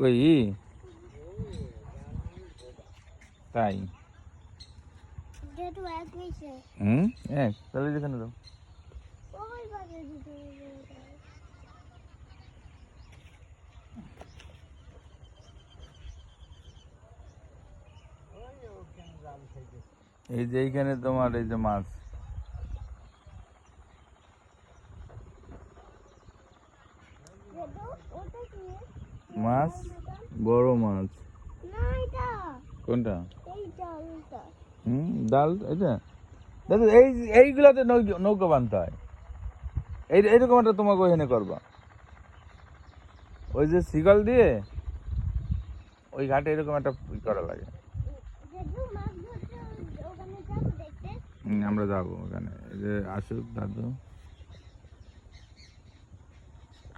ওই তাই তাহলে যেখানে দাও। এই যে এইখানে তোমার এই যে মাছ, মাছ বড় মাছ। কোনটা? ডাল এটা দাদু, এইগুলাতে নৌকা বানতে হয়। এইরকম একটা তোমাকে ওইখানে করবা, ওই যে শিকল দিয়ে ওই ঘাটে এরকম একটা করা লাগে। আমরা যাবো ওখানে, এই যে আসুক দাদু।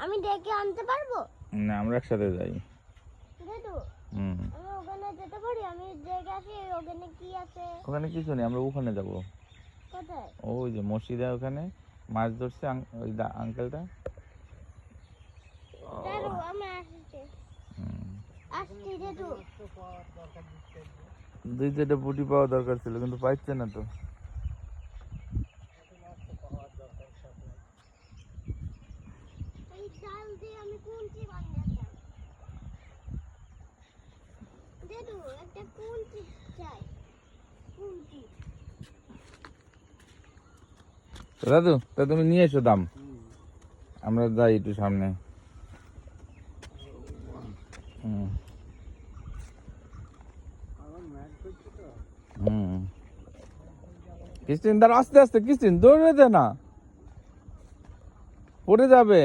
আমি ডেকে আনতে পারবো না, আমরা একসাথে যাই। আমি ওখানে যেতে পারি? আমি ডেকে আসি। ওখানে কি আছে? ওখানে কিছু নেই, আমরা ওখানে যাবো। কোথায়? ওই যে মসজিদে ওখানে মাছ ধরছে ওই আঙ্কেলটা। আমি আসছি আসছি দাদু। দুই চারটা পুঁটি পাওয়া দরকার ছিল, কিন্তু পাইছে না তো। ডাল দিয়ে আমি কুঞ্চি বানাতাম দাদু। একটা কুঞ্চি চাই, কুঞ্চি। দাদু তা তুমি নিয়ে এসো দাম, আমরা যাই একটু সামনে। ক্রিস্টিন দাঁড়া, আস্তে আস্তে ক্রিস্টিন, দৌড়ে দে না, পড়ে যাবে।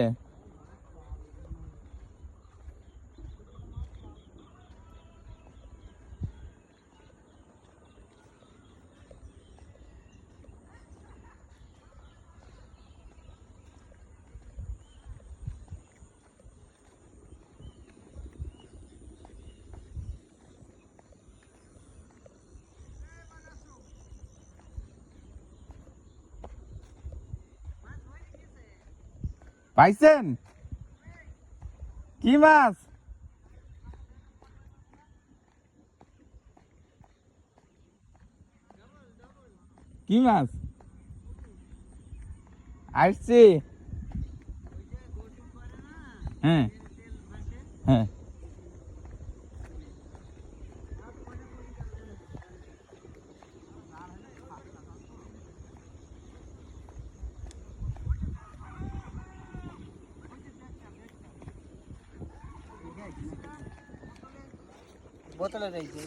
পাইছেন কি মাছ? কি মাছ আসছে? হ্যাঁ হ্যাঁ, বোতলে রয়েছে।